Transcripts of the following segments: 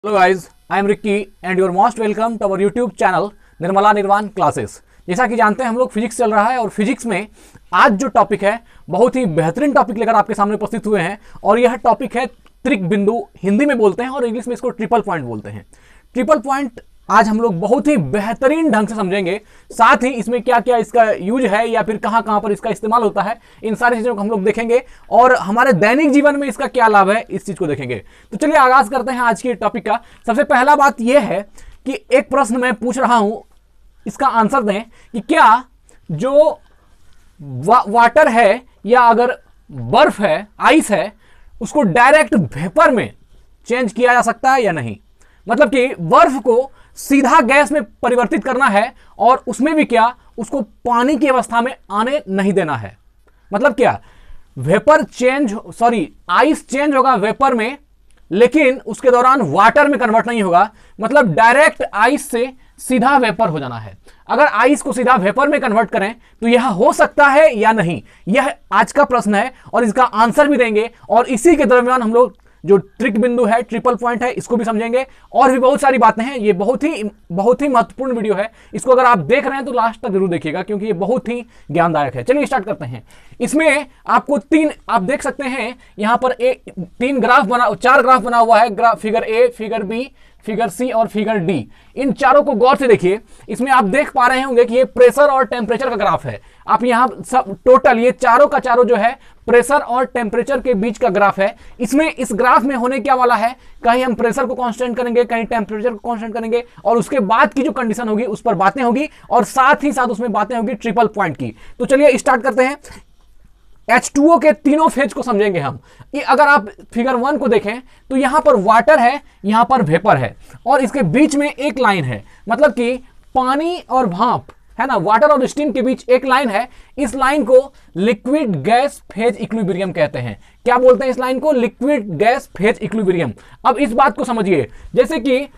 Hello guys, I am Ricky and your most welcome to our YouTube channel Nirmala Nirvana classes. जैसा कि जानते हैं हम लोग फिजिक्स चल रहा है और फिजिक्स में आज जो टॉपिक है बहुत ही बेहतरीन टॉपिक लेकर आपके सामने उपस्थित हुए हैं और यह टॉपिक है त्रिक बिंदु। हिंदी में बोलते हैं और इंग्लिश में इसको ट्रिपल पॉइंट बोलते हैं। ट्रिपल पॉइंट आज हम लोग बहुत ही बेहतरीन ढंग से समझेंगे, साथ ही इसमें क्या क्या इसका यूज है या फिर कहां कहां पर इसका इस्तेमाल होता है, इन सारी चीजों को हम लोग देखेंगे और हमारे दैनिक जीवन में इसका क्या लाभ है इस चीज को देखेंगे। तो चलिए आगाज करते हैं आज के टॉपिक का। सबसे पहला बात यह है कि एक प्रश्न मैं पूछ रहा हूं, इसका आंसर दें कि क्या जो वाटर है या अगर बर्फ है, आइस है, उसको डायरेक्ट वेपर में चेंज किया जा सकता है या नहीं। मतलब कि बर्फ को सीधा गैस में परिवर्तित करना है और उसमें भी क्या, उसको पानी की अवस्था में आने नहीं देना है। मतलब क्या, वेपर चेंज आइस चेंज होगा वेपर में, लेकिन उसके दौरान वाटर में कन्वर्ट नहीं होगा। मतलब डायरेक्ट आइस से सीधा वेपर हो जाना है। अगर आइस को सीधा वेपर में कन्वर्ट करें तो यह हो सकता है या नहीं, यह आज का प्रश्न है और इसका आंसर भी देंगे। और इसी के दरमियान हम लोग जो ट्रिक बिंदु है, ट्रिपल पॉइंट है, इसको भी समझेंगे और भी बहुत सारी बातें हैं। ये बहुत ही महत्वपूर्ण वीडियो है। इसको अगर आप देख रहे हैं तो लास्ट तक जरूर देखिएगा क्योंकि ये बहुत ही ज्ञानदायक है। चलिए स्टार्ट करते हैं। इसमें आपको आप देख सकते हैं यहां पर चार ग्राफ बना हुआ है, figure A, figure B, figure C और फिगर डी। इन चारों को गौर से देखिए। इसमें आप देख पा रहे होंगे कि ये प्रेशर और टेम्परेचर का ग्राफ है। आप यहां सब टोटल ये चारों का चारों जो है प्रेशर और टेम्परेचर के बीच का ग्राफ है। इसमें इस ग्राफ में होने क्या वाला है, कहीं हम प्रेशर को कांस्टेंट करेंगे, कहीं टेम्परेचर को कांस्टेंट करेंगे और उसके बाद की जो कंडीशन होगी उस पर बातें होगी और साथ ही साथ उसमें बातें होगी ट्रिपल पॉइंट की। तो चलिए स्टार्ट करते हैं। H2O के तीनों फेज को समझेंगे हम। अगर आप फिगर 1 को देखें तो यहां पर वाटर है, यहां पर वेपर है और इसके बीच में एक लाइन है। मतलब कि पानी और भाप है ना, वाटर और स्टीम के बीच एक लाइन है। इस लाइन को लिक्विड गैस फेज इक्विलिब्रियम कहते हैं। क्या बोलते हैं इस लाइन को? Liquid gas phase equilibrium. अब इस बात को समझिए, जैसे कि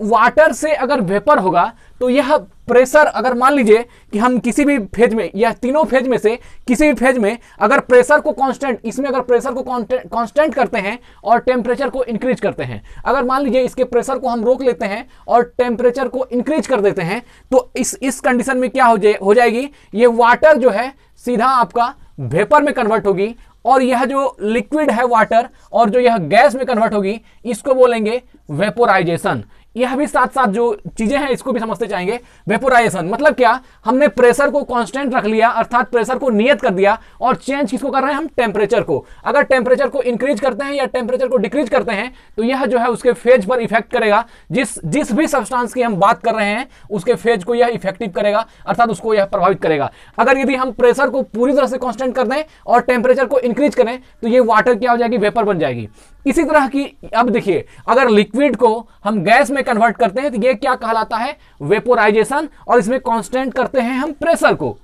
वाटर से अगर वेपर होगा तो यह प्रेशर, अगर मान लीजिए कि हम किसी भी फेज में या तीनों फेज में से किसी भी फेज में अगर प्रेशर को कांस्टेंट, इसमें अगर प्रेशर को कांस्टेंट करते हैं और टेम्परेचर को इंक्रीज करते हैं, अगर मान लीजिए इसके प्रेशर को हम रोक लेते हैं और टेम्परेचर को इंक्रीज कर देते हैं तो इस कंडीशन में क्या हो जाएगी, ये वाटर जो है सीधा आपका वेपर में कन्वर्ट होगी और यह जो लिक्विड है वाटर और जो यह गैस में कन्वर्ट होगी इसको बोलेंगे वेपोराइजेशन। यह भी साथ साथ जो चीजें हैं इसको भी समझते जाएंगे। वेपोराइजेशन मतलब क्या, हमने प्रेशर को कांस्टेंट रख लिया, अर्थात प्रेशर को नियत कर दिया और चेंज किसको कर रहे हैं हम, टेम्परेचर को। अगर टेम्परेचर को इंक्रीज करते हैं या टेम्परेचर को डिक्रीज करते हैं तो यह जो है उसके फेज पर इफेक्ट करेगा। जिस भी सब्सटेंस की हम बात कर रहे हैं उसके फेज को यह इफेक्टिव करेगा, अर्थात उसको यह प्रभावित करेगा। अगर यदि हम प्रेशर को पूरी तरह से कांस्टेंट कर दें और टेम्परेचर को इंक्रीज करें तो ये वाटर क्या हो जाएगी, वेपर बन जाएगी। इसी तरह की अब देखिए, अगर लिक्विड को हम गैस में कन्वर्ट करते हैं तो ये क्या कहलाता है, वेपोराइजेशन, और इसमें कांस्टेंट करते हैं हम प्रेशर को।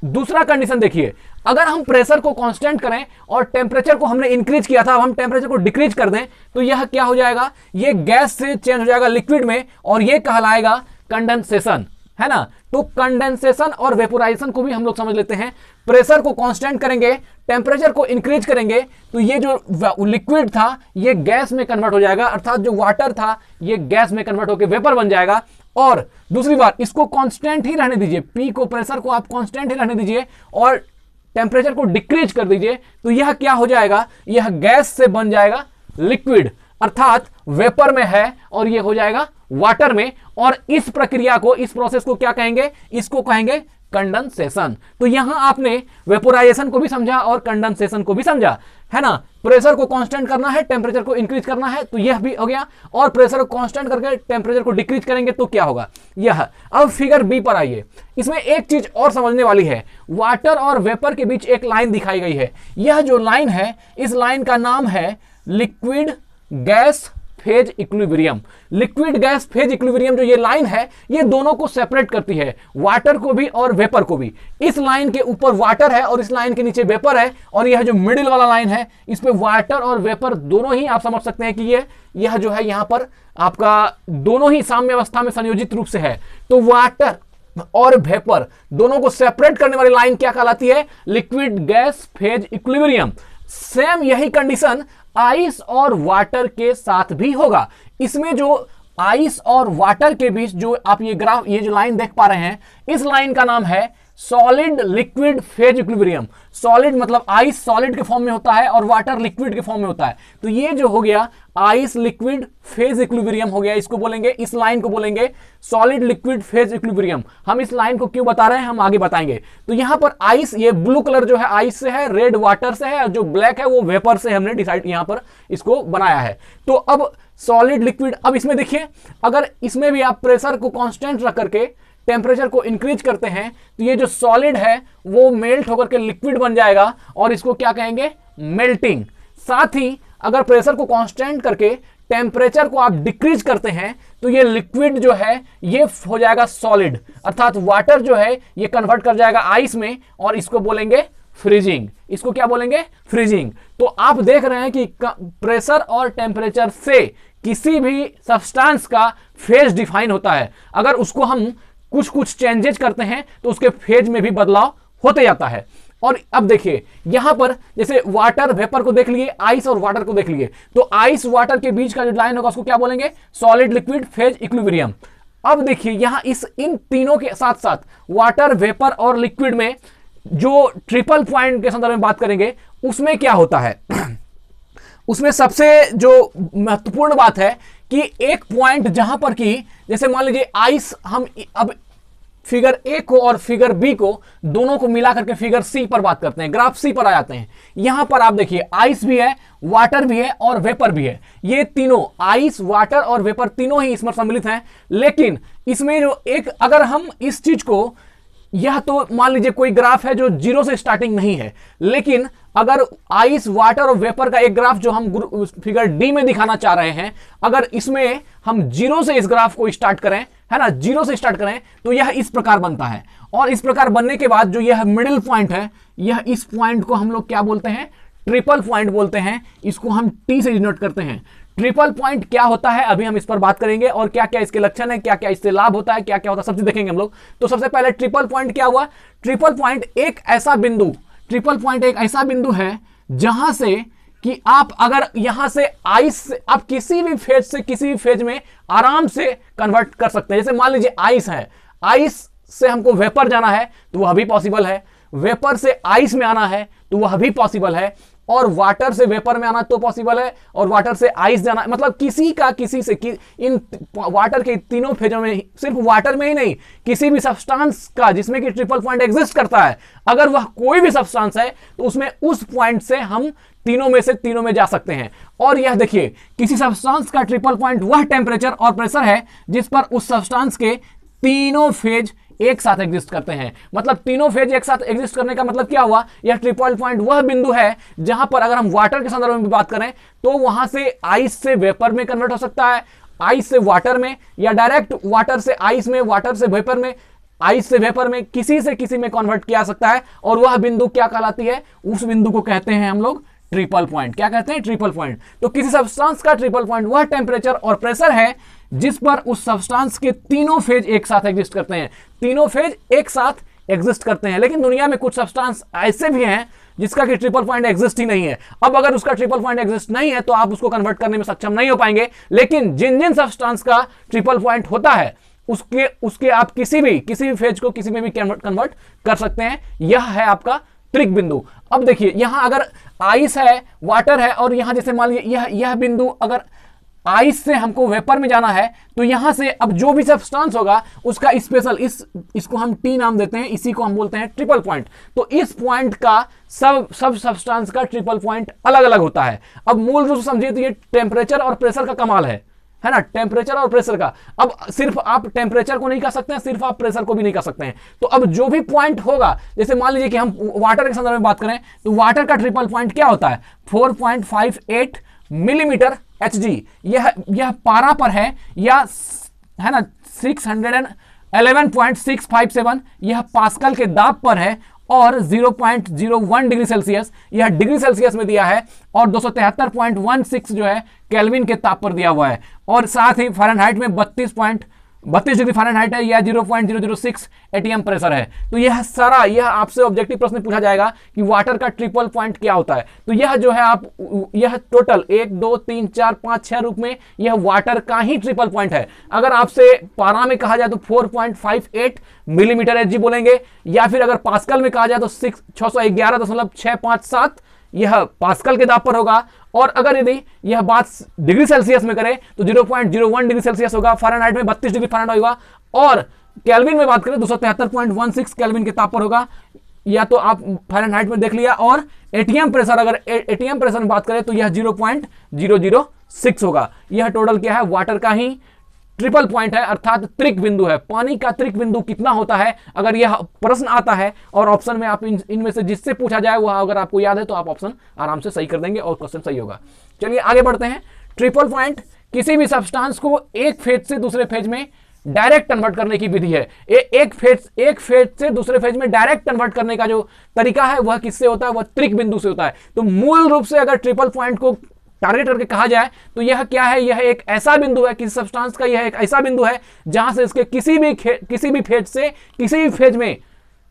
दूसरा कंडीशन देखिए, अगर हम प्रेशर को कांस्टेंट करें और टेम्परेचर को हमने इंक्रीज किया था, अब हम टेम्परेचर को डिक्रीज कर दें तो यह क्या हो जाएगा, ये गैस से चेंज हो जाएगा लिक्विड में और यह कहलाएगा कंडेंसेशन, है ना। तो कंडेंसेशन और वेपोराइजेशन को भी हम लोग समझ लेते हैं। प्रेशर को कांस्टेंट करेंगे, टेम्परेचर को इंक्रीज करेंगे तो ये जो लिक्विड था ये गैस में कन्वर्ट हो जाएगा, अर्थात जो वाटर था ये गैस में कन्वर्ट होकर वेपर बन जाएगा। और दूसरी बात, इसको कांस्टेंट ही रहने दीजिए, पी को, प्रेशर को आप कांस्टेंट ही रहने दीजिए और टेम्परेचर को डिक्रीज कर दीजिए तो यह क्या हो जाएगा, यह गैस से बन जाएगा लिक्विड, अर्थात वेपर में है और यह हो जाएगा वाटर में। और इस प्रक्रिया को, इस प्रोसेस को क्या कहेंगे, इसको कहेंगे कंडेंसेशन। तो यहां आपने वेपोराइजेशन को भी समझा और कंडेंसेशन को भी समझा, है ना। प्रेशर को कांस्टेंट करना है, टेम्परेचर को इंक्रीज करना है तो यह भी हो गया, और प्रेशर को कांस्टेंट करके टेम्परेचर को डिक्रीज करेंगे तो क्या होगा, यह। अब फिगर बी पर आइए। इसमें एक चीज और समझने वाली है, वाटर और वेपर के बीच एक लाइन दिखाई गई है। यह जो लाइन है, इस लाइन का नाम है liquid gas phase equilibrium. Liquid gas phase equilibrium जो ये लाइन है, ये दोनों को सेपरेट करती है, वाटर को भी और वेपर को भी। इस लाइन के ऊपर वाटर है और इस लाइन के नीचे वेपर है, और यह जो मिडिल वाला लाइन है इस पे वाटर और वेपर दोनों ही आप समझ सकते हैं कि यह जो है यहां पर आपका दोनों ही साम्य अवस्था में संयोजित रूप से है। तो वाटर और वेपर दोनों को सेपरेट करने वाली लाइन क्या कहलाती है, liquid gas phase equilibrium. Same यही कंडीशन आइस और वाटर के साथ भी होगा। इसमें जो आइस और वाटर के बीच जो आप ये ग्राफ, ये जो लाइन देख पा रहे हैं, इस लाइन का नाम है solid liquid phase equilibrium. Solid मतलब आइस सॉलिड के फॉर्म में होता है और वाटर लिक्विड के फॉर्म में होता है। तो ये जो हो गया आइस लिक्विड फेज इक्विलिब्रियम हो गया, इसको बोलेंगे, इस लाइन को बोलेंगे सॉलिड लिक्विड फेज इक्विलिब्रियम। हम इस लाइन को क्यों बता रहे हैं हम आगे बताएंगे। तो यहां पर आइस, ये ब्लू कलर जो है आइस से है, रेड वाटर से है, और जो ब्लैक है वो वेपर से हमने डिसाइड यहां पर इसको बनाया है। तो अब सॉलिड लिक्विड, अब इसमें देखिए अगर इसमें भी आप प्रेशर को कांस्टेंट रख करके टेम्परेचर को इंक्रीज करते हैं तो ये जो सॉलिड है वो मेल्ट होकर के लिक्विड बन जाएगा और इसको क्या कहेंगे, मेल्टिंग। साथ ही अगर प्रेशर को कांस्टेंट करके टेम्परेचर को आप डिक्रीज करते हैं तो ये लिक्विड जो है ये हो जाएगा सॉलिड, अर्थात वाटर जो है ये कन्वर्ट कर जाएगा आइस में और इसको बोलेंगे फ्रीजिंग। इसको क्या बोलेंगे, फ्रीजिंग। तो आप देख रहे हैं कि प्रेशर और टेम्परेचर से किसी भी सब्सटेंस का फेज डिफाइन होता है। अगर उसको हम कुछ कुछ चेंजेस करते हैं तो उसके फेज में भी बदलाव होते जाता है। और अब देखिए यहां पर जैसे वाटर वेपर को देख लिए, आइस और वाटर को देख लिए, तो आइस वाटर के बीच का जो लाइन होगा उसको क्या बोलेंगे, सॉलिड लिक्विड फेज इक्विलिब्रियम। अब देखिए यहां इन तीनों के साथ साथ वाटर, वेपर और लिक्विड में जो ट्रिपल पॉइंट के संदर्भ में बात करेंगे उसमें क्या होता है उसमें सबसे जो महत्वपूर्ण बात है कि एक पॉइंट जहां पर कि जैसे मान लीजिए आइस, हम अब फिगर ए को और फिगर बी को दोनों को मिला करके फिगर सी पर बात करते हैं, ग्राफ सी पर आ जाते हैं। यहां पर आप देखिए आइस भी है, वाटर भी है और वेपर भी है। ये तीनों आइस, वाटर और वेपर तीनों ही इसमें सम्मिलित हैं। लेकिन इसमें जो एक, अगर हम इस चीज को, यह तो मान लीजिए कोई ग्राफ है जो जीरो से स्टार्टिंग नहीं है, लेकिन अगर आइस, वाटर और वेपर का एक ग्राफ जो हम फिगर डी में दिखाना चाह रहे हैं, अगर इसमें हम जीरो से इस ग्राफ को स्टार्ट करें, है ना, जीरो से स्टार्ट करें तो यह इस प्रकार बनता है। और इस प्रकार बनने के बाद जो यह मिडिल पॉइंट है, यह इस पॉइंट को हम लोग क्या बोलते हैं, ट्रिपल पॉइंट बोलते हैं। इसको हम टी से डिनोट करते हैं। ट्रिपल पॉइंट क्या होता है अभी हम इस पर बात करेंगे और क्या क्या इसके लक्षण है, क्या क्या इससे लाभ होता है, क्या क्या होता है, सब चीज देखेंगे हम लोग। तो सबसे पहले ट्रिपल पॉइंट क्या हुआ, ट्रिपल पॉइंट एक ऐसा बिंदु, ट्रिपल पॉइंट एक ऐसा बिंदु है जहां से कि आप अगर यहां से आइस से आप किसी भी फेज से किसी भी फेज में आराम से कन्वर्ट कर सकते हैं। जैसे मान लीजिए आइस है, आइस से हमको वेपर जाना है तो वह भी पॉसिबल है, वेपर से आइस में आना है तो वह भी पॉसिबल है, और वाटर से वेपर में आना तो पॉसिबल है, और वाटर से आइस जाना, मतलब किसी का किसी से इन वाटर के तीनों फेजों में, सिर्फ वाटर में ही नहीं, किसी भी सब्सटेंस का जिसमें कि ट्रिपल पॉइंट एग्जिस्ट करता है, अगर वह कोई भी सब्सटेंस है तो उसमें उस पॉइंट से हम तीनों में से तीनों में जा सकते हैं। और यह देखिए किसी सब्सटेंस का ट्रिपल पॉइंट वह टेम्परेचर और प्रेशर है जिस पर उस सब्सटेंस के तीनों फेज एक साथ एग्जिस्ट करते हैं। मतलब तीनों फेज एक साथ एग्जिस्ट करने का मतलब क्या हुआ, यह ट्रिपल पॉइंट वह बिंदु है जहां पर अगर हम वाटर के संदर्भ में भी बात करें तो वहां से आइस से वेपर में कन्वर्ट हो सकता है, आइस से वाटर में, या डायरेक्ट वाटर से आइस में, वाटर से वेपर में, आइस से वेपर में, किसी से किसी में कन्वर्ट किया सकता है। और वह बिंदु क्या कहलाती है, उस बिंदु को कहते हैं हम लोग ट्रिपल पॉइंट। क्या कहते हैं, ट्रिपल पॉइंट। तो किसी सब्सटेंस का ट्रिपल पॉइंट वह टेम्परेचर और प्रेशर है जिस पर उस सब्सटेंस के तीनों फेज एक साथ एग्जिस्ट करते हैं, तीनों फेज एक साथ एग्जिस्ट करते हैं। लेकिन दुनिया में कुछ सब्सटेंस ऐसे भी हैं जिसका कि ट्रिपल पॉइंट एग्जिस्ट ही नहीं है। अब अगर उसका ट्रिपल पॉइंट एग्जिस्ट नहीं है तो आप उसको कन्वर्ट करने में सक्षम नहीं हो पाएंगे। लेकिन जिन जिन सब्सटेंस का ट्रिपल पॉइंट होता है उसके आप किसी भी फेज को किसी में भी कन्वर्ट कर सकते हैं। यह है आपका ट्रिक बिंदु। अब देखिए यहां अगर आइस है, वाटर है, और यहां जैसे मान लीजिए यह बिंदु, अगर आइस से हमको वेपर में जाना है तो यहां से अब जो भी सब्सटेंस होगा उसका स्पेशल, इसको हम टी नाम देते हैं, इसी को हम बोलते हैं ट्रिपल पॉइंट। तो इस पॉइंट का सब सब्सटेंस का ट्रिपल पॉइंट अलग अलग होता है। अब मूल रूप से समझिए तो ये टेम्परेचर और प्रेशर का कमाल है ना, टेम्परेचर और प्रेशर का। अब सिर्फ आप टेम्परेचर को नहीं कर सकते हैं, सिर्फ आप प्रेशर को भी नहीं कर सकते हैं। तो अब जो भी पॉइंट होगा, जैसे मान लीजिए कि हम वाटर के संदर्भ में बात करें तो वाटर का ट्रिपल पॉइंट क्या होता है, 4.58 मिलीमीटर Hg। यह पारा पर है, या है ना 611.657, यह पास्कल के दाब पर है, और 0.01 डिग्री सेल्सियस यह डिग्री सेल्सियस में दिया है, और 273.16 जो है केल्विन के ताप पर दिया हुआ है, और साथ ही फ़ारेनहाइट में 32 डिग्री फ़ारेनहाइट है, यह 0.006 एटीएम प्रेशर है। तो यह सारा, यह आपसे ऑब्जेक्टिव प्रश्न पूछा जाएगा कि वाटर का ट्रिपल पॉइंट क्या होता है। तो यह जो है आप, यह टोटल 1 2 3 4 5 6 रूप में यह वाटर का ही ट्रिपल पॉइंट है। अगर आपसे पारा में कहा जाए तो 4.58 मिलीमीटर एचजी बोलेंगे, या फिर अगर पास्कल में कहा जाए तो 611.657 यह पास्कल के दाब पर होगा। और अगर यदि यह बात डिग्री सेल्सियस में करें तो 0.01 डिग्री सेल्सियस होगा, फ़ारेनहाइट में 32 डिग्री फ़ारेनहाइट होगा, और केल्विन में बात करें 273.16 केल्विन के ताप पर होगा, या तो आप फ़ारेनहाइट में देख लिया। और एटीएम प्रेशर, अगर एटीएम प्रेशर में बात करें तो यह 0.006 होगा। यह टोटल क्या है, वाटर का ही ट्रिपल पॉइंट है, अर्थात त्रिक बिंदु है। पानी का त्रिक बिंदु कितना होता है, अगर यह प्रश्न आता है और ऑप्शन में आप इनमें से जिससे पूछा जाए वह अगर आपको याद है तो आप ऑप्शन आराम से सही कर देंगे और क्वेश्चन सही होगा। चलिए आगे बढ़ते हैं। ट्रिपल पॉइंट किसी भी सब्सटेंस को एक फेज से दूसरे फेज में डायरेक्ट कन्वर्ट करने की विधि है। एक फेज से दूसरे फेज में डायरेक्ट कन्वर्ट करने का जो तरीका है वह किससे होता है, वह त्रिक बिंदु से होता है। तो मूल रूप से अगर ट्रिपल पॉइंट को टारगेट करके कहा जाए तो यह क्या है, यह एक ऐसा बिंदु है, किसी सब्सटेंस का यह एक ऐसा बिंदु है जहां से इसके किसी भी फेज से किसी भी फेज में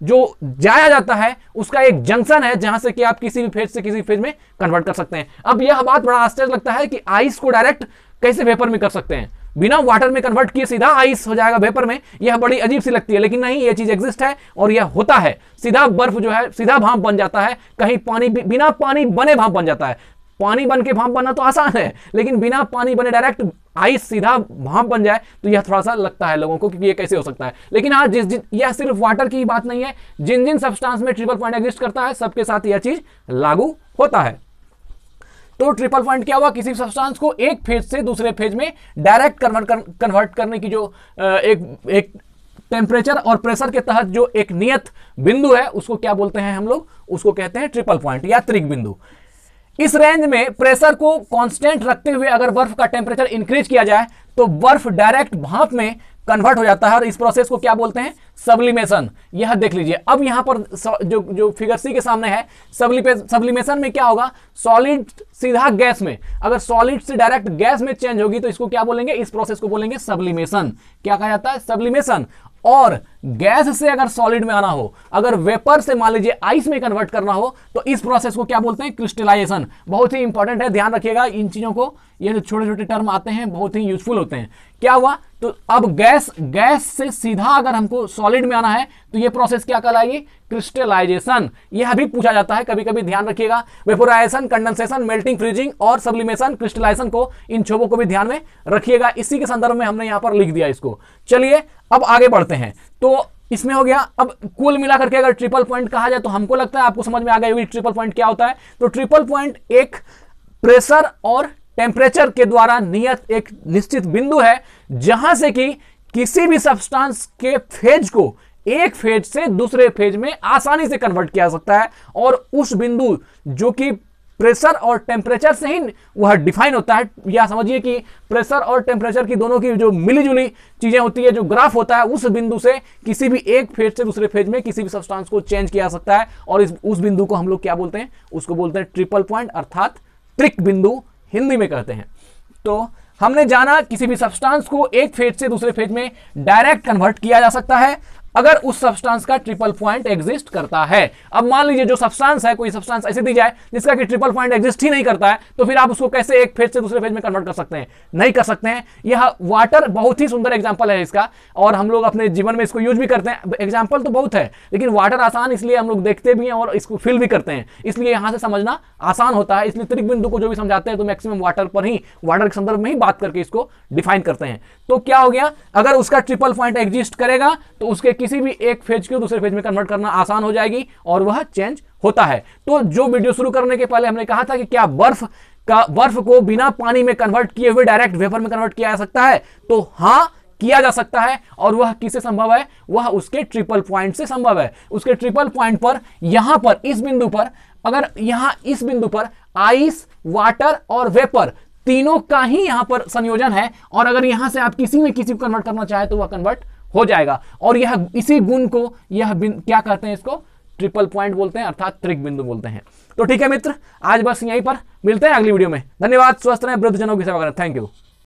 जो जाया जाता है उसका एक जंक्शन है, जहां से कि आप किसी भी फेज से किसी फेज में कन्वर्ट कर सकते हैं। अब यह बात बड़ा आश्चर्य लगता है कि आइस को डायरेक्ट कैसे वेपर में कर सकते हैं, बिना वाटर में कन्वर्ट किए सीधा आइस हो जाएगा वेपर में। यह बड़ी अजीब सी लगती है, लेकिन नहीं, यह चीज एग्जिस्ट है और यह होता है। सीधा बर्फ जो है सीधा भाप बन जाता है, कहीं पानी बिना पानी बने भाप बन जाता है। पानी बन के भाप बनना तो आसान है, लेकिन बिना पानी बने डायरेक्ट आइस सीधा भाप बन जाए तो यह थोड़ा सा लगता है लोगों को कि ये कैसे हो सकता है। लेकिन हाँ, यह सिर्फ वाटर की बात नहीं है, जिन जिन सब्सटेंस में ट्रिपल पॉइंट एग्जिस्ट करता है सबके साथ यह चीज लागू होता है। तो ट्रिपल पॉइंट क्या हुआ, किसी सब्सटेंस को एक फेज से दूसरे फेज में डायरेक्ट कन्वर्ट करने की जो एक टेम्परेचर और प्रेशर के तहत जो एक नियत बिंदु है उसको क्या बोलते हैं हम लोग, उसको कहते हैं ट्रिपल पॉइंट या त्रिक बिंदु। इस रेंज में प्रेशर को कांस्टेंट रखते हुए अगर बर्फ का टेम्परेचर इंक्रीज किया जाए तो बर्फ डायरेक्ट भाप में कन्वर्ट हो जाता है और इस प्रोसेस को क्या बोलते हैं, सब्लिमेशन। यह देख लीजिए, अब यहां पर जो फिगर सी के सामने है, सब्लिमेशन में क्या होगा, सॉलिड सीधा गैस में, अगर सॉलिड से डायरेक्ट गैस में चेंज होगी तो इसको क्या बोलेंगे, इस प्रोसेस को बोलेंगे सब्लिमेशन। क्या कहा जाता है, सब्लिमेशन। और गैस से अगर सॉलिड में आना हो, अगर वेपर से मान लीजिए आइस में कन्वर्ट करना हो तो इस प्रोसेस को क्या बोलते हैं, क्रिस्टलाइजेशन। बहुत ही इंपॉर्टेंट है, ध्यान रखिएगा इन चीजों को, ये जो छोटे छोटे टर्म आते हैं बहुत ही यूजफुल होते हैं। क्या हुआ, तो अब गैस से सीधा अगर हमको सॉलिड में आना है तो ये प्रोसेस क्या कहलाएगी, क्रिस्टलाइजेशन। यह भी पूछा जाता है कभी कभी, ध्यान रखिएगा। वेपोराइजेशन, कंडेंसेशन, मेल्टिंग, फ्रीजिंग और सब्लिमेशन, क्रिस्टलाइजेशन को, इन छोबों को भी ध्यान में रखिएगा। इसी के संदर्भ में हमने यहां पर लिख दिया इसको। चलिए अब आगे बढ़ते हैं। तो इसमें हो गया। अब कुल मिलाकर के अगर ट्रिपल पॉइंट कहा जाए तो हमको लगता है आपको समझ में आ गया ट्रिपल पॉइंट क्या होता है। तो ट्रिपल पॉइंट एक प्रेशर और टेम्परेचर के द्वारा नियत एक निश्चित बिंदु है जहां से कि किसी भी सब्सटेंस के फेज को एक फेज से दूसरे फेज में आसानी से कन्वर्ट किया जा सकता है, और उस बिंदु जो कि प्रेशर और टेम्परेचर से ही वह डिफाइन होता है। या समझिए कि प्रेशर और टेम्परेचर की दोनों की जो मिलीजुली चीजें होती है, जो ग्राफ होता है, उस बिंदु से किसी भी एक फेज से दूसरे फेज में किसी भी सब्सटेंस को चेंज किया जा सकता है, और उस बिंदु को हम लोग क्या बोलते हैं, उसको बोलते हैं ट्रिपल पॉइंट, अर्थात त्रिक बिंदु हिंदी में कहते हैं। तो हमने जाना किसी भी सब्सटेंस को एक फेज से दूसरे फेज में डायरेक्ट कन्वर्ट किया जा सकता है अगर उस सब्सटेंस का ट्रिपल पॉइंट एग्जिस्ट करता है। अब मान लीजिए जो सब्सटेंस है, कोई सब्सटेंस ऐसे दी जाए जिसका कि ट्रिपल पॉइंट एग्जिस्ट ही नहीं करता है, तो फिर आप उसको कैसे एक फेज से दूसरे फेज में कन्वर्ट कर सकते हैं, नहीं कर सकते हैं। यह वाटर बहुत ही सुंदर एग्जांपल है इसका, और हम लोग अपने जीवन में इसको यूज भी करते हैं। एग्जांपल तो बहुत है, लेकिन वाटर आसान इसलिए हम लोग देखते भी हैं और इसको फील भी करते हैं, इसलिए यहां से समझना आसान होता है। इसलिए त्रिक बिंदु को जो भी समझाते हैं तो मैक्सिमम वाटर पर ही, वाटर के संदर्भ में ही बात करके इसको डिफाइन करते हैं। तो क्या हो गया, अगर उसका ट्रिपल पॉइंट एग्जिस्ट करेगा तो उसके किसी भी एक फेज को दूसरे फेज में कन्वर्ट करना आसान हो जाएगी और वह चेंज होता है। तो जो वीडियो शुरू करने के पहले हमने कहा था कि क्या बर्फ को बिना पानी में कन्वर्ट किए हुए डायरेक्ट वेपर में कन्वर्ट किया जा सकता है, तो हाँ किया जा सकता है। और वह किससे संभव है, वह उसके ट्रिपल पॉइंट से संभव है। उसके ट्रिपल पॉइंट पर, यहां पर इस बिंदु पर, अगर यहां इस बिंदु पर आइस, वाटर और वेपर तीनों का ही यहां पर संयोजन है, और अगर यहां से आप किसी में किसी को कन्वर्ट करना चाहे तो वह कन्वर्ट हो जाएगा। और यह इसी गुण को क्या कहते हैं, इसको ट्रिपल पॉइंट बोलते हैं, अर्थात त्रिक बिंदु बोलते हैं। तो ठीक है मित्र, आज बस यहीं पर मिलते हैं अगली वीडियो में। धन्यवाद, स्वस्थ रहें, वृद्धजनों की सेवा करें। Thank you.